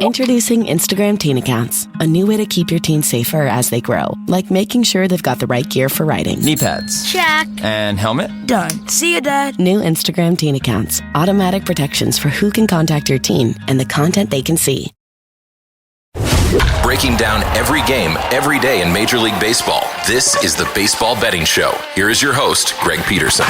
Introducing Instagram Teen Accounts, a new way to keep your teens safer as they grow, like making sure they've got the right gear for riding. Knee pads. Check. And helmet. Done. See you, Dad. New Instagram Teen Accounts, automatic protections for who can contact your teen and the content they can see. Breaking down every game, every day in Major League Baseball. This is the Baseball Betting Show. Here is your host, Greg Peterson.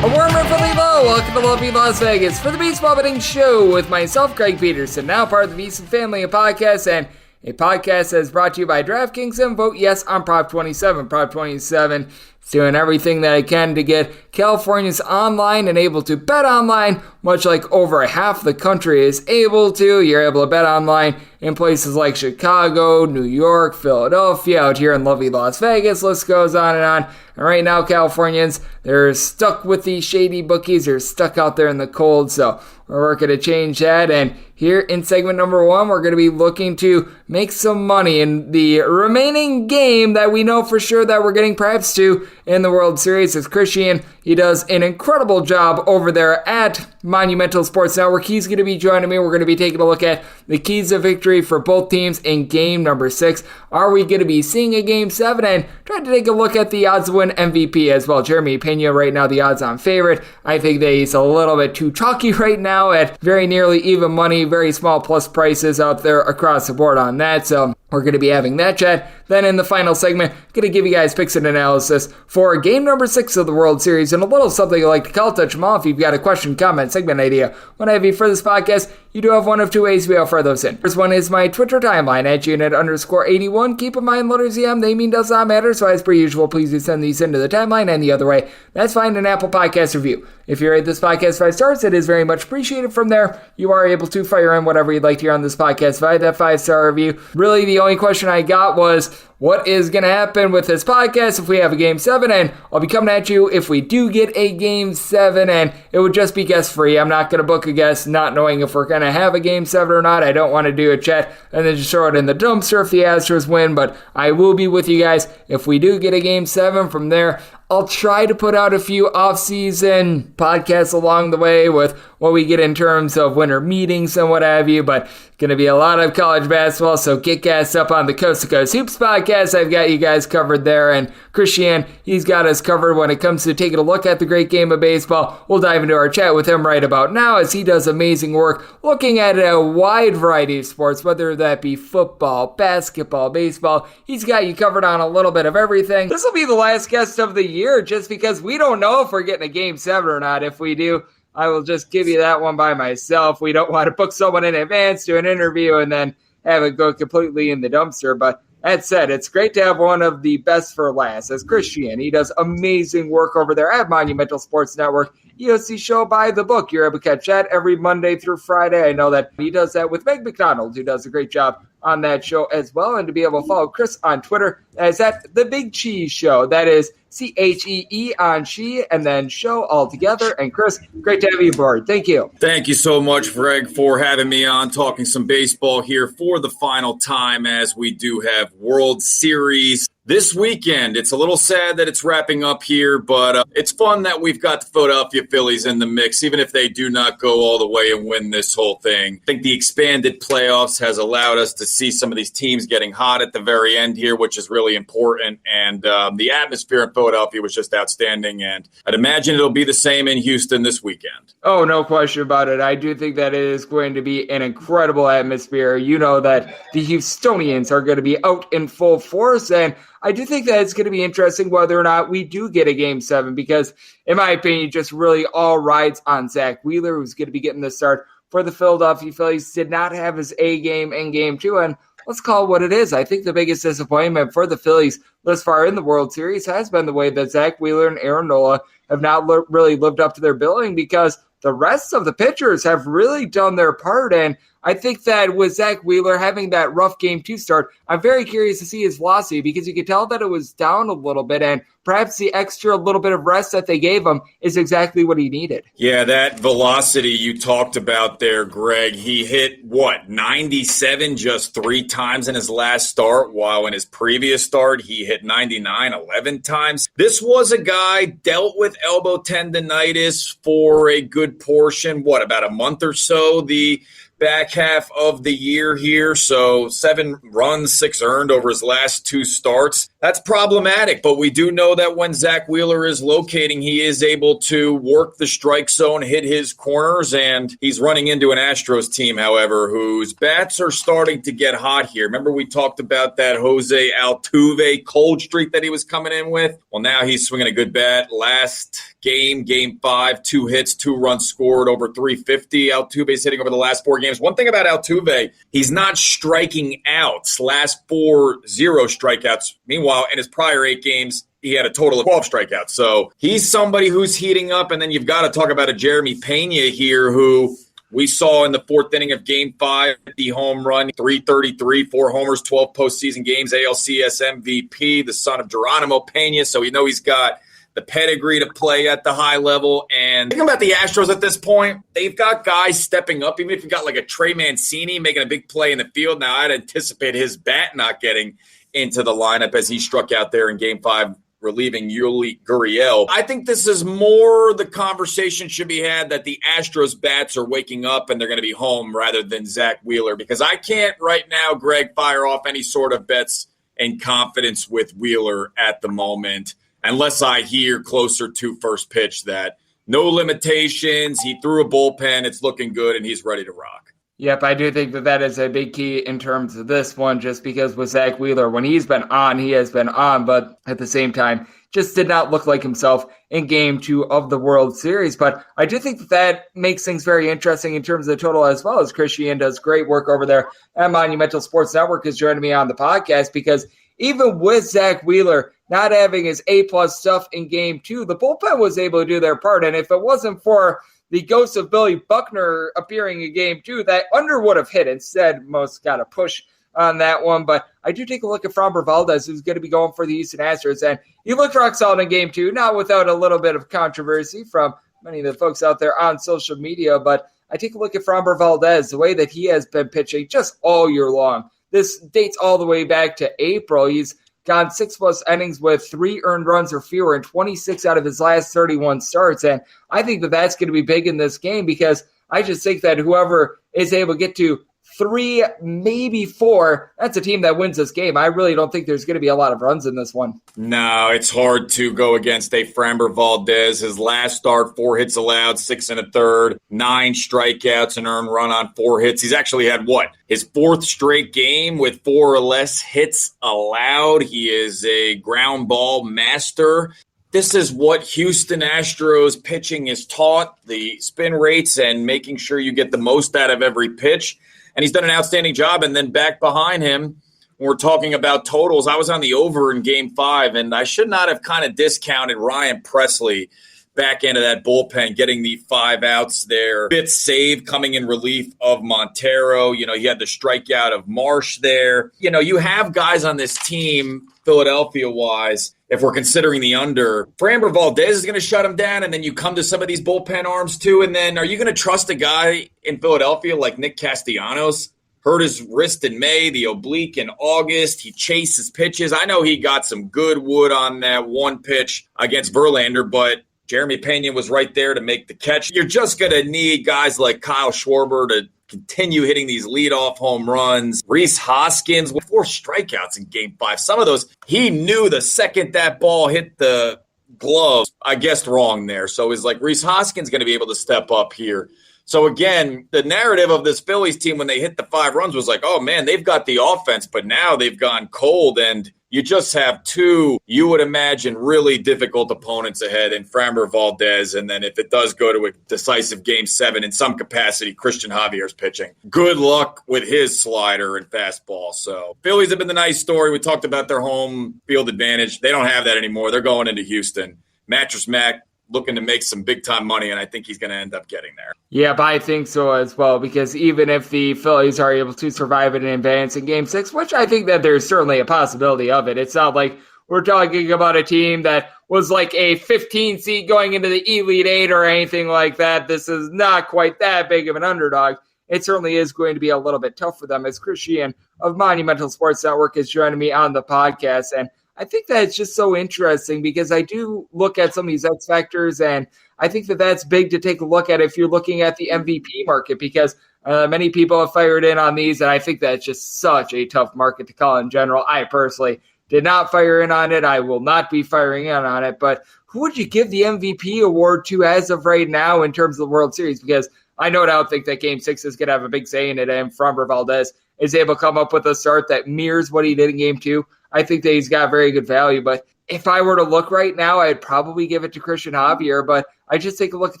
A warm welcome hello. Welcome to lovely Las Vegas for the Baseball Betting Show with myself, Greg Peterson, now part of the VSiN family of podcasts, and a podcast that is brought to you by DraftKings and vote yes on Prop 27. Prop 27 is doing everything that it can to get Californians online and able to bet online, much like over half the country is able to. You're able to bet online in places like Chicago, New York, Philadelphia, out here in lovely Las Vegas. List goes on and on. And right now, Californians, they're stuck with these shady bookies. They're stuck out there in the cold, so we're working to change that. And here in segment number one, we're going to be looking to make some money in the remaining game that we know for sure that we're getting perhaps to in the World Series. It's Chris Cichon. He does an incredible job over there at Monumental Sports Network. He's going to be joining me. We're going to be taking a look at the keys of victory for both teams in game number 6. Are we going to be seeing a game 7? And trying to take a look at the odds to win MVP as well. Jeremy Pena right now the odds-on favorite. I think that he's a little bit too chalky right now at very nearly even money. Very small plus prices out there across the board on that. So we're going to be having that chat. Then in the final segment, going to give you guys picks and analysis for game number 6 of the World Series and a little something I like to call touch them off. If you've got a question, comment, segment idea, what have you for this podcast, you do have one of two ways we offer those in. First one is my Twitter timeline at unit_81. Keep in mind, letters EM, they mean does not matter, so as per usual, please do send these into the timeline. And the other way, that's find an Apple Podcast review. If you rate this podcast 5 stars, it is very much appreciated. From there, you are able to fire in whatever you'd like to hear on this podcast via that 5-star review. Really, the only question I got was, what is going to happen with this podcast if we have a Game 7? And I'll be coming at you if we do get a Game 7, and it would just be guest free. I'm not going to book a guest not knowing if we're going to have a Game 7 or not. I don't want to do a chat and then just throw it in the dumpster if the Astros win, but I will be with you guys if we do get a Game 7. From there, I'll try to put out a few off-season podcasts along the way with what we get in terms of winter meetings and what have you, but going to be a lot of college basketball, so get gassed up on the Coast to Coast Hoops podcast. I've got you guys covered there, and Chris Cichon, he's got us covered when it comes to taking a look at the great game of baseball. We'll dive into our chat with him right about now as he does amazing work looking at a wide variety of sports, whether that be football, basketball, baseball. He's got you covered on a little bit of everything. This will be the last guest of the year just because we don't know if we're getting a Game 7 or not. If we do, I will just give you that one by myself. We don't want to book someone in advance, do an interview, and then have it go completely in the dumpster. But that said, it's great to have one of the best for last. As Chris Cichon, he does amazing work over there at Monumental Sports Network. EOC show by the book. You're able to catch that every Monday through Friday. I know that he does that with Meg McDonald, who does a great job on that show as well. And to be able to follow Chris on Twitter as at The Big Cheese Show. That is CHEE on she and then show all together. And Chris, great to have you aboard. Thank you. Thank you so much, Greg, for having me on, talking some baseball here for the final time as we do have World Series this weekend. It's a little sad that it's wrapping up here, but it's fun that we've got the Philadelphia Phillies in the mix, even if they do not go all the way and win this whole thing. I think the expanded playoffs has allowed us to see some of these teams getting hot at the very end here, which is really important. And the atmosphere in Philadelphia was just outstanding. And I'd imagine it'll be the same in Houston this weekend. Oh, no question about it. I do think that it is going to be an incredible atmosphere. You know that the Houstonians are going to be out in full force, and I do think that it's going to be interesting whether or not we do get a Game 7 because, in my opinion, just really all rides on Zach Wheeler, who's going to be getting the start for the Philadelphia Phillies. Did not have his A game in Game 2, and let's call it what it is. I think the biggest disappointment for the Phillies thus far in the World Series has been the way that Zach Wheeler and Aaron Nola have not really lived up to their billing because the rest of the pitchers have really done their part, and I think that with Zach Wheeler having that rough Game 2 start, I'm very curious to see his velocity because you could tell that it was down a little bit, and perhaps the extra little bit of rest that they gave him is exactly what he needed. Yeah, that velocity you talked about there, Greg, he hit, 97 just 3 times in his last start, while in his previous start he hit 99 11 times. This was a guy dealt with elbow tendonitis for a good portion, about a month or so. The back half of the year here. So 7 runs, 6 earned over his last 2 starts. That's problematic, but we do know that when Zach Wheeler is locating, he is able to work the strike zone, hit his corners, and he's running into an Astros team, however, whose bats are starting to get hot here. Remember we talked about that Jose Altuve cold streak that he was coming in with? Well, now he's swinging a good bat. Last game 5, 2 hits, 2 runs scored, over 350. Altuve's hitting over the last 4 games. One thing about Altuve, he's not striking out. Last 4, 0 strikeouts. Meanwhile, in his prior 8 games, he had a total of 12 strikeouts. So he's somebody who's heating up. And then you've got to talk about a Jeremy Pena here who we saw in the 4th inning of Game 5, the home run, 333, 4 homers, 12 postseason games, ALCS MVP, the son of Geronimo Pena. So we know he's got the pedigree to play at the high level. And think about the Astros at this point. They've got guys stepping up. Even if you got like a Trey Mancini making a big play in the field, now I'd anticipate his bat not getting into the lineup as he struck out there in Game 5, relieving Yuli Gurriel. I think this is more the conversation should be had that the Astros bats are waking up and they're going to be home rather than Zach Wheeler, because I can't right now, Greg, fire off any sort of bets and confidence with Wheeler at the moment, unless I hear closer to first pitch that no limitations, he threw a bullpen, it's looking good, and he's ready to rock. Yep, I do think that is a big key in terms of this one, just because with Zach Wheeler, when he's been on, he has been on, but at the same time, just did not look like himself in Game 2 of the World Series. But I do think that makes things very interesting in terms of the total, as well as Chris Cichon does great work over there at Monumental Sports Network, is joining me on the podcast, because even with Zach Wheeler not having his A-plus stuff in Game 2, the bullpen was able to do their part. And if it wasn't for the ghost of Billy Buckner appearing in Game 2, that under would have hit. Instead, most got a push on that one. But I do take a look at Framber Valdez, who's going to be going for the Houston Astros. And he looked rock solid in Game 2, not without a little bit of controversy from many of the folks out there on social media. But I take a look at Framber Valdez, the way that he has been pitching just all year long. This dates all the way back to April. He's gone 6+ innings with 3 earned runs or fewer in 26 out of his last 31 starts. And I think that that's going to be big in this game, because I just think that whoever is able to get to 3, maybe 4, that's a team that wins this game. I really don't think there's going to be a lot of runs in this one. No, it's hard to go against a Framber Valdez. His last start, 4 hits allowed, 6 1/3, 9 strikeouts, an earned run on 4 hits. He's actually had his 4th straight game with 4 or less hits allowed. He is a ground ball master. This is what Houston Astros pitching is taught, the spin rates and making sure you get the most out of every pitch. And he's done an outstanding job. And then back behind him, when we're talking about totals, I was on the over in Game 5, and I should not have kind of discounted Ryan Presley back into that bullpen, getting the 5 outs there. 5th save coming in relief of Montero. You know, he had the strikeout of Marsh there. You know, you have guys on this team, Philadelphia-wise, if we're considering the under. Framber Valdez is going to shut him down, and then you come to some of these bullpen arms too, and then are you going to trust a guy in Philadelphia like Nick Castellanos? Hurt his wrist in May, the oblique in August. He chases pitches. I know he got some good wood on that one pitch against Verlander, but Jeremy Pena was right there to make the catch. You're just going to need guys like Kyle Schwarber to continue hitting these leadoff home runs. Rhys Hoskins with 4 strikeouts in Game 5. Some of those, he knew the second that ball hit the glove. I guessed wrong there. So it's like Rhys Hoskins going to be able to step up here. So again, the narrative of this Phillies team when they hit the 5 runs was like, oh man, they've got the offense, but now they've gone cold, and you just have 2, you would imagine, really difficult opponents ahead in Framber Valdez. And then if it does go to a decisive Game 7 in some capacity, Christian Javier's pitching. Good luck with his slider and fastball. So Phillies have been the nice story. We talked about their home field advantage. They don't have that anymore. They're going into Houston. Mattress Mac looking to make some big-time money, and I think he's going to end up getting there. Yeah, but I think so as well, because even if the Phillies are able to survive it in advance in Game 6, which I think that there's certainly a possibility of it, it's not like we're talking about a team that was like a 15 seed going into the Elite 8 or anything like that. This is not quite that big of an underdog. It certainly is going to be a little bit tough for them, as Chris Cichon of Monumental Sports Network is joining me on the podcast. And I think that it's just so interesting, because I do look at some of these X factors, and I think that that's big to take a look at if you're looking at the MVP market, because Many people have fired in on these, and I think that's just such a tough market to call in general. I personally did not fire in on it. I will not be firing in on it. But who would you give the MVP award to as of right now in terms of the World Series? Because I no doubt think that Game 6 is going to have a big say in it, and Framber Valdez is able to come up with a start that mirrors what he did in Game 2. I think that he's got very good value. But if I were to look right now, I'd probably give it to Christian Javier. But I just take a look at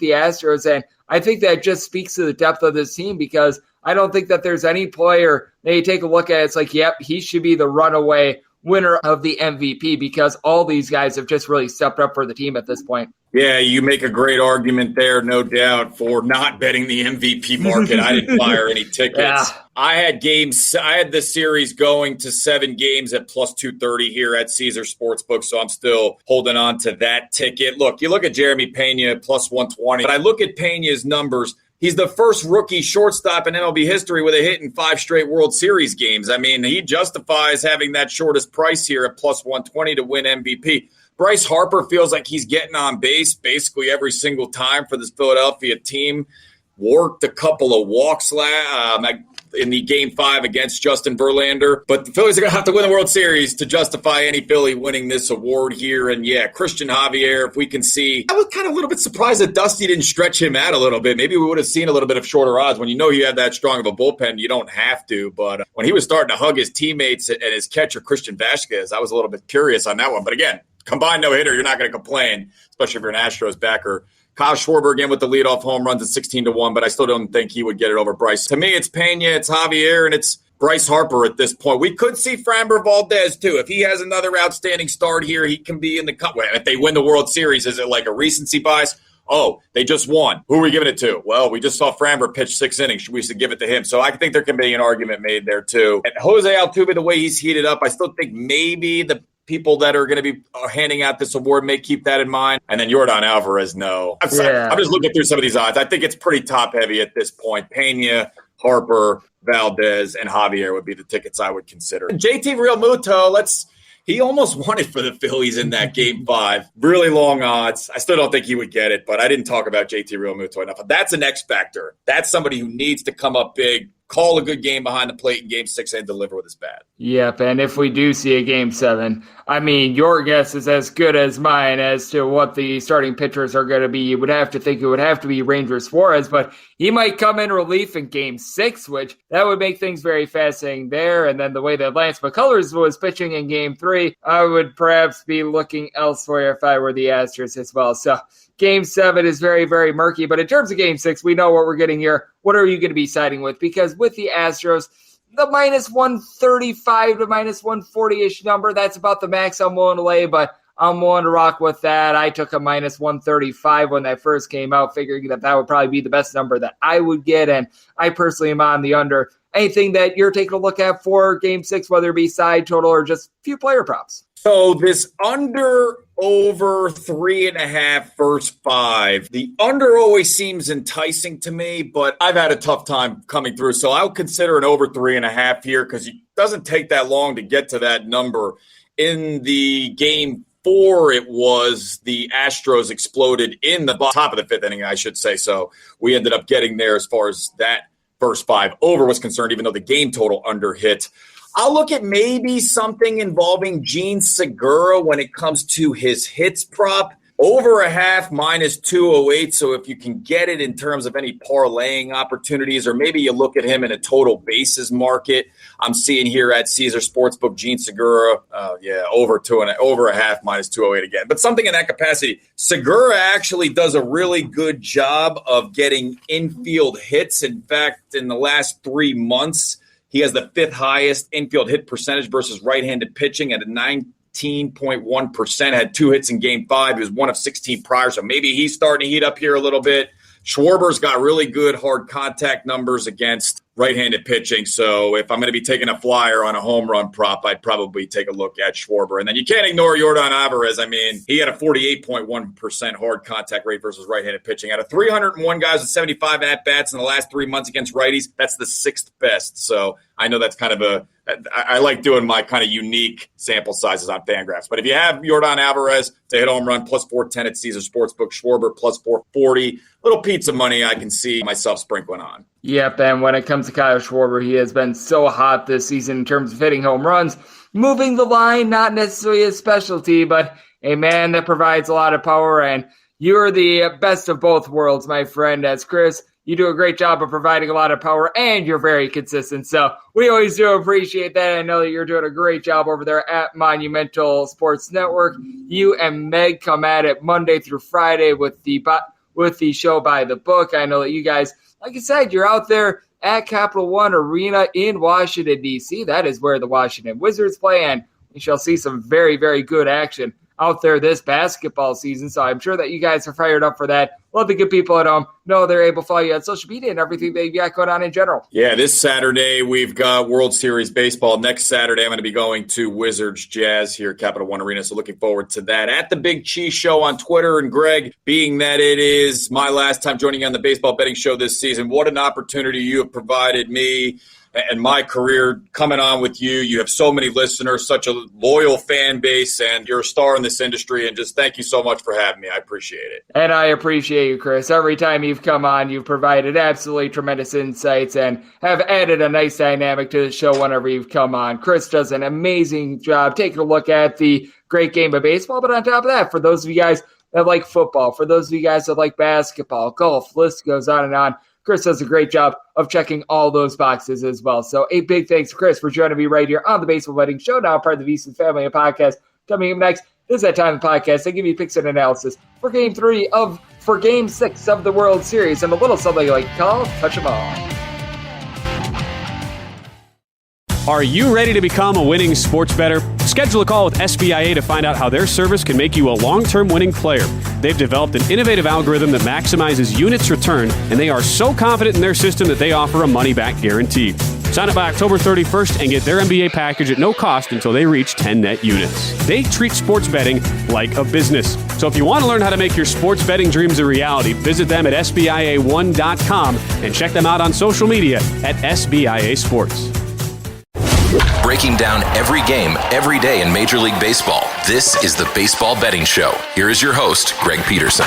the Astros, and I think that just speaks to the depth of this team, because I don't think that there's any player that you take a look at, it's like, yep, he should be the runaway winner of the MVP, because all these guys have just really stepped up for the team at this point. Yeah, you make a great argument there, no doubt, for not betting the MVP market. I didn't fire any tickets. Yeah. I had this series going to 7 games at plus 230 here at Caesar Sportsbook, so I'm still holding on to that ticket. Look, you look at Jeremy Pena plus 120, but I look at Pena's numbers. He's the first rookie shortstop in MLB history with a hit in 5 straight World Series games. I mean, he justifies having that shortest price here at plus 120 to win MVP. Bryce Harper feels like he's getting on base basically every single time for this Philadelphia team. Worked a couple of walks in the Game 5 against Justin Verlander. But the Phillies are going to have to win the World Series to justify any Philly winning this award here. And yeah, Christian Javier, if we can see, I was kind of a little bit surprised that Dusty didn't stretch him out a little bit. Maybe we would have seen a little bit of shorter odds. When you know you have that strong of a bullpen, you don't have to. But when he was starting to hug his teammates and his catcher, Christian Vasquez, I was a little bit curious on that one. But again, combined no-hitter, you're not going to complain, especially if you're an Astros backer. Kyle Schwarber again with the leadoff home runs at 16-1, but I still don't think he would get it over Bryce. To me, it's Pena, it's Javier, and it's Bryce Harper at this point. We could see Framber Valdez, too. If he has another outstanding start here, he can be in the cut. If they win the World Series, is it like a recency bias? Oh, they just won. Who are we giving it to? Well, we just saw Framber pitch 6 innings. We should give it to him. So I think there can be an argument made there, too. And Jose Altuve, the way he's heated up, I still think maybe the people that are going to be handing out this award may keep that in mind. And then Yordan Alvarez, no. I'm just looking through some of these odds. I think it's pretty top-heavy at this point. Pena, Harper, Valdez, and Javier would be the tickets I would consider. JT Realmuto, he almost won it for the Phillies in that Game 5. Really long odds. I still don't think he would get it, but I didn't talk about JT Realmuto enough. That's an X factor. That's somebody who needs to come up big, call a good game behind the plate in Game 6 and deliver with his bat. Yep, and if we do see a Game 7, I mean, your guess is as good as mine as to what the starting pitchers are going to be. You would have to think it would have to be Ranger Suarez, but he might come in relief in Game 6, which that would make things very fascinating there. And then the way that Lance McCullers was pitching in Game 3, I would perhaps be looking elsewhere if I were the Astros as well. So Game 7 is very, very murky. But in terms of Game 6, we know what we're getting here. What are you going to be siding with? Because with the Astros, the minus 135 to minus 140-ish number, that's about the max I'm willing to lay, but I'm willing to rock with that. I took a minus 135 when that first came out, figuring that would probably be the best number that I would get, and I personally am on the under. Anything that you're taking a look at for Game 6, whether it be side total or just few player props? So this under over 3.5 first 5. The under always seems enticing to me, but I've had a tough time coming through. So I'll consider an over 3.5 here because it doesn't take that long to get to that number. In the Game 4, it was the Astros exploded in the top of the 5th inning, I should say. So we ended up getting there as far as that first 5 over was concerned, even though the game total under hit. I'll look at maybe something involving Gene Segura when it comes to his hits prop. Over a half, minus 208. So if you can get it in terms of any parlaying opportunities, or maybe you look at him in a total bases market. I'm seeing here at Caesar Sportsbook, Gene Segura, over a half, minus 208 again. But something in that capacity. Segura actually does a really good job of getting infield hits. In fact, in the last 3 months, he has the 5th highest infield hit percentage versus right-handed pitching at a 19.1%. Had 2 hits in Game 5. He was 1 of 16 prior, so maybe he's starting to heat up here a little bit. Schwarber's got really good hard contact numbers against right-handed pitching. So if I'm going to be taking a flyer on a home run prop, I'd probably take a look at Schwarber. And then you can't ignore Yordan Alvarez. I mean, he had a 48.1% hard contact rate versus right-handed pitching. Out of 301 guys with 75 at-bats in the last 3 months against righties, that's the 6th best. So I know that's kind of I like doing my kind of unique sample sizes on Fangraphs. But if you have Yordan Alvarez to hit home run, plus 410 at Caesar Sportsbook, Schwarber plus 440, little pizza money I can see myself sprinkling on. Yep, and when it comes to Kyle Schwarber, he has been so hot this season in terms of hitting home runs. Moving the line, not necessarily his specialty, but a man that provides a lot of power, and you're the best of both worlds, my friend. As Chris, you do a great job of providing a lot of power, and you're very consistent. So we always do appreciate that. I know that you're doing a great job over there at Monumental Sports Network. You and Meg come at it Monday through Friday with the show by the book. I know that you guys, like I said, you're out there at Capital One Arena in Washington, D.C. That is where the Washington Wizards play, and we shall see some very, very good action out there this basketball season. So I'm sure that you guys are fired up for that. Love the good people at home know they're able to follow you on social media and everything that you got going on in general. Yeah, this Saturday we've got World Series baseball. Next Saturday I'm going to be going to Wizards Jazz here at Capital One Arena, so looking forward to that. At the Big Cheese Show on Twitter, and Greg, being that it is my last time joining you on the baseball betting show this season, what an opportunity you have provided me and my career coming on with you. You have so many listeners, such a loyal fan base, and you're a star in this industry, and just thank you so much for having me. I appreciate it. And I appreciate you, Chris. Every time you've come on, you've provided absolutely tremendous insights and have added a nice dynamic to the show whenever you've come on. Chris does an amazing job taking a look at the great game of baseball, but on top of that, for those of you guys that like football, for those of you guys that like basketball, golf, list goes on and on, Chris does a great job of checking all those boxes as well. So a big thanks to Chris for joining me right here on the Baseball Betting Show, now part of the VSiN Family podcast. Coming up next, this is that time of the podcast. I give you picks and analysis for Game 6 of the World Series, and a little something like call Touch 'em All. Are you ready to become a winning sports bettor? Schedule a call with SBIA to find out how their service can make you a long-term winning player. They've developed an innovative algorithm that maximizes units return, and they are so confident in their system that they offer a money-back guarantee. Sign up by October 31st and get their MBA package at no cost until they reach 10 net units. They treat sports betting like a business. So if you want to learn how to make your sports betting dreams a reality, visit them at SBIA1.com and check them out on social media at SBIA Sports. Breaking down every game, every day in Major League Baseball. This is the Baseball Betting Show. Here is your host, Greg Peterson.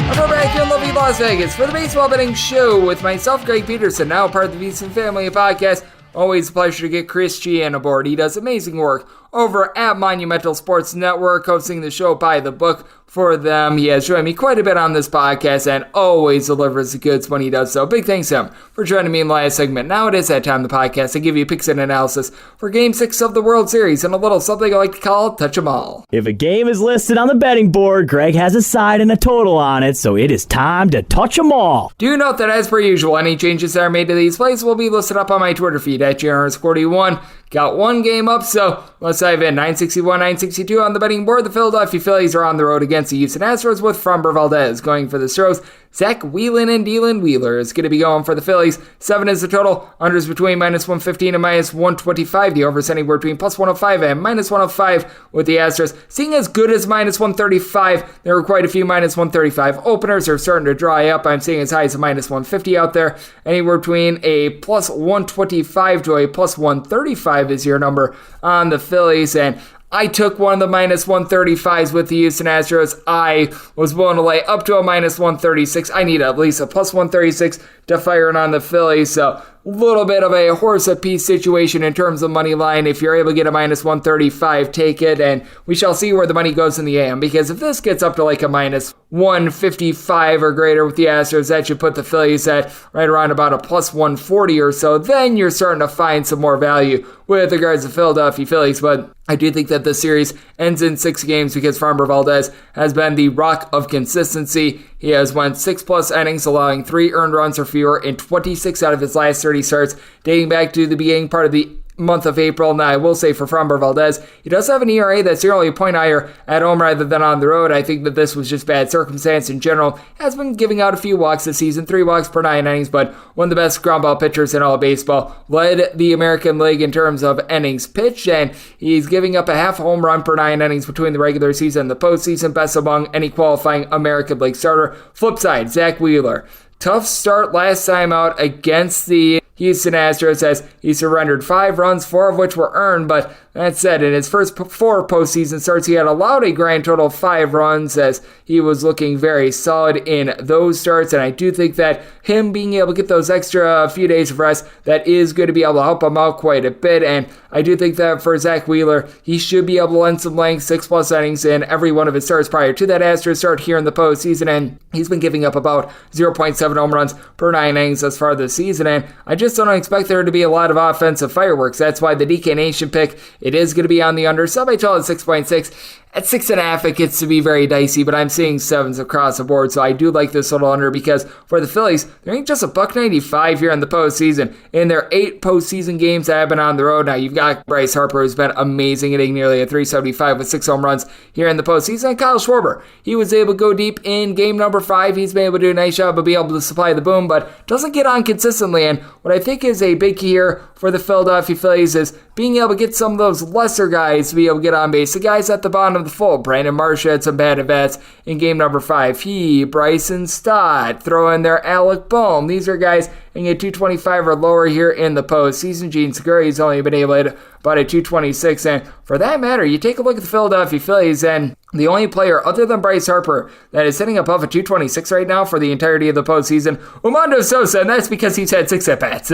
We're back here in lovely Las Vegas for the Baseball Betting Show with myself, Greg Peterson, now part of the VSiN Family podcast. Always a pleasure to get Chris Cichon aboard. He does amazing work over at Monumental Sports Network, hosting the show by the book for them. He has joined me quite a bit on this podcast and always delivers the goods when he does so. Big thanks to him for joining me in the last segment. Now it is that time of the podcast to give you picks and analysis for Game 6 of the World Series and a little something I like to call Touch 'em All. If a game is listed on the betting board, Greg has a side and a total on it, so it is time to touch 'em all. Do note that as per usual, any changes that are made to these plays will be listed up on my Twitter feed at JRS41. Got one game up, so let's dive in. 961, 962 on the betting board. The Philadelphia Phillies are on the road against the Houston Astros with Framber Valdez going for the Astros. Zach Whelan and Dylan Wheeler is going to be going for the Phillies. 7 is the total. Unders between minus 115 and minus 125. The overs anywhere between plus 105 and minus 105 with the Astros. Seeing as good as minus 135, there were quite a few minus 135 openers. They're starting to dry up. I'm seeing as high as a minus 150 out there. Anywhere between a plus 125 to a plus 135 is your number on the Phillies. And I took one of the minus 135s with the Houston Astros. I was willing to lay up to a minus 136. I need at least a plus 136 to fire it on the Phillies. So a little bit of a horse apiece situation in terms of money line. If you're able to get a minus 135, take it. And we shall see where the money goes in the AM. Because if this gets up to like a minus 155 or greater with the Astros, that should put the Phillies at right around about a plus 140 or so. Then you're starting to find some more value with regards to Philadelphia Phillies. But I do think that this series ends in 6 games because Framber Valdez has been the rock of consistency. He has won 6+ innings, allowing 3 earned runs or fewer in 26 out of his last 30 starts, dating back to the beginning part of the month of April. Now, I will say for Framber Valdez, he does have an ERA that's nearly a point higher at home rather than on the road. I think that this was just bad circumstance in general. Has been giving out a few walks this season, 3 walks per 9 innings, but one of the best ground ball pitchers in all of baseball. Led the American League in terms of innings pitched, and he's giving up a half home run per 9 innings between the regular season and the postseason, best among any qualifying American League starter. Flip side, Zach Wheeler. Tough start last time out against the Houston Astros as he surrendered 5 runs, 4 of which were earned, but that said, in his first 4 postseason starts, he had allowed a grand total of 5 runs as he was looking very solid in those starts, and I do think that him being able to get those extra few days of rest, that is going to be able to help him out quite a bit, and I do think that for Zach Wheeler, he should be able to lend some length, 6+ innings in every one of his starts prior to that Astros start here in the postseason, and he's been giving up about 0.7 home runs per 9 innings thus far this season, and I just don't expect there to be a lot of offensive fireworks. That's why the DK Nation pick, it is going to be on the under. Sub I told at 6.6. At 6.5, it gets to be very dicey, but I'm seeing 7s across the board, so I do like this little under because for the Phillies, they're ain't just $1.95 here in the postseason. In their 8 postseason games that have been on the road, now you've got Bryce Harper, who's been amazing, hitting nearly a .375 with 6 home runs here in the postseason. And Kyle Schwarber, he was able to go deep in game number 5. He's been able to do a nice job of being able to supply the boom, but doesn't get on consistently. And what I think is a big key here for the Philadelphia Phillies is being able to get some of those lesser guys to be able to get on base. The guys at the bottom of the fold. Brandon Marsh had some bad at-bats in game number 5. Bryson Stott, throw in there Alec Bohm. These are guys hitting a .225 or lower here in the postseason. Gene Segura, he's only been able to hit about a .226. And for that matter, you take a look at the Philadelphia Phillies, and the only player other than Bryce Harper that is hitting above a .226 right now for the entirety of the postseason, Armando Sosa, and that's because he's had 6 at-bats.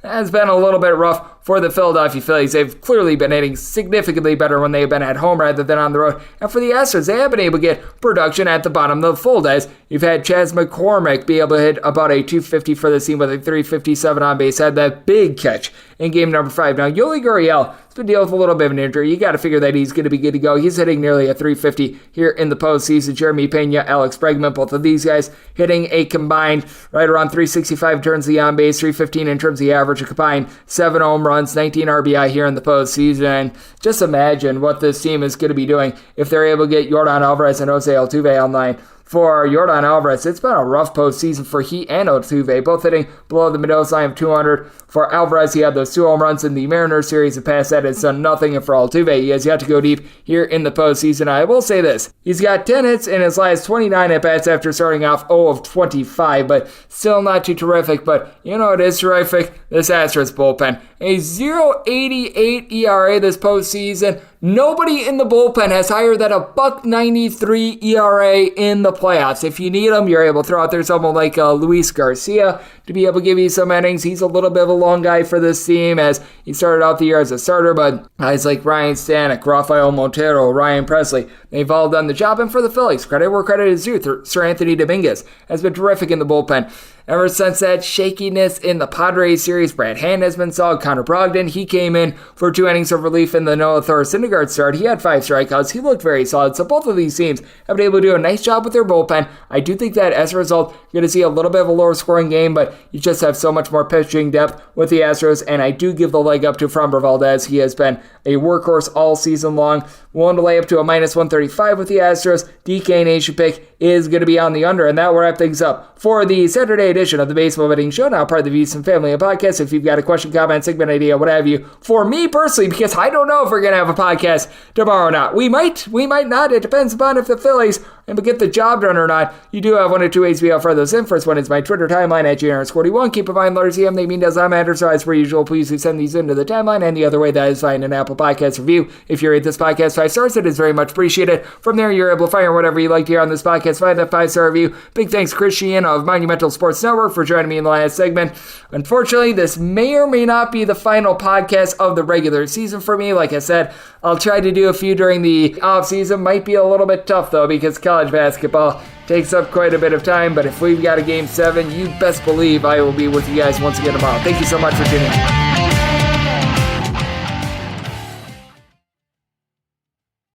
That's been a little bit rough for the Philadelphia Phillies. They've clearly been hitting significantly better when they've been at home rather than on the road. And for the Astros, they have been able to get production at the bottom of the fold, as you've had Chas McCormick be able to hit about a .250 for the team with a .357 on base, had that big catch in game number 5. Now, Yoli Gurriel has been dealing with a little bit of an injury. You got to figure that he's going to be good to go. He's hitting nearly a .350 here in the postseason. Jeremy Pena, Alex Bregman, both of these guys hitting a combined right around .365 in terms of the on base, .315 in terms of the average, a combined 7 home runs, 19 RBI here in the postseason. And just imagine what this team is going to be doing if they're able to get Yordan Alvarez and Jose Altuve online. For Yordan Alvarez, it's been a rough postseason for he and Altuve, both hitting below the Mendoza line of 200. For Alvarez, he had those 2 home runs in the Mariners series, and past that, it's done nothing. And for Altuve, he has yet to go deep here in the postseason. I will say this, he's got 10 hits in his last 29 at-bats after starting off 0 of 25, but still not too terrific. But you know it is terrific? This Astros bullpen. A 0.88 ERA this postseason. Nobody in the bullpen has higher than a $1.93 ERA in the playoffs. If you need them, you're able to throw out there someone like Luis Garcia to be able to give you some innings. He's a little bit of a long guy for this team as he started out the year as a starter, but guys like Ryan Stanek, Rafael Montero, Ryan Presley, they've all done the job. And for the Phillies, credit where credit is due. Sir Anthony Dominguez has been terrific in the bullpen. Ever since that shakiness in the Padres series, Brad Hand has been solid. Connor Brogdon, he came in for 2 innings of relief in the Noah Thor-Syndergaard start. He had 5 strikeouts. He looked very solid. So both of these teams have been able to do a nice job with their bullpen. I do think that as a result, you're going to see a little bit of a lower scoring game, but you just have so much more pitching depth with the Astros, and I do give the leg up to Framber Valdez. He has been a workhorse all season long. Willing to lay up to a -135 with the Astros. DK Nation pick is going to be on the under, and that will wrap things up for the Saturday edition of the Baseball Betting Show, now part of the Views and Family podcast. If you've got a question, comment, segment idea, what have you, for me personally, because I don't know if we're going to have a podcast tomorrow or not. We might not. It depends upon if the Phillies get the job done or not. You do have 1 or 2 ways to be able to further those in. First one is my Twitter timeline at JRS41. Keep in mind, letters EM, they mean does not matter. So as per usual, please do send these into the timeline. And the other way, that is find an Apple Podcast review. If you rate this podcast 5 stars, it is very much appreciated. From there, you're able to find whatever you like to hear on this podcast. Find that 5-star review. Big thanks to Chris Cichon of Monumental Sports Network for joining me in the last segment. Unfortunately, this may or may not be the final podcast of the regular season for me. Like I said, I'll try to do a few during the off season. Might be a little bit tough though, because college basketball takes up quite a bit of time. But if we've got a Game 7, you best believe I will be with you guys once again tomorrow. Thank you so much for tuning in.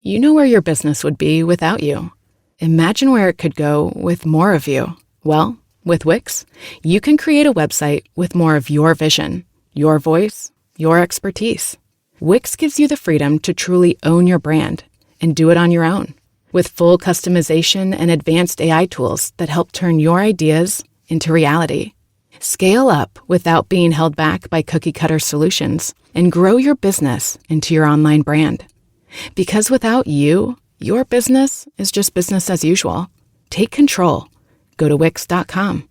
You know where your business would be without you. Imagine where it could go with more of you. Well, with Wix, you can create a website with more of your vision, your voice, your expertise. Wix gives you the freedom to truly own your brand and do it on your own. With full customization and advanced AI tools that help turn your ideas into reality. Scale up without being held back by cookie-cutter solutions and grow your business into your online brand. Because without you, your business is just business as usual. Take control. Go to Wix.com.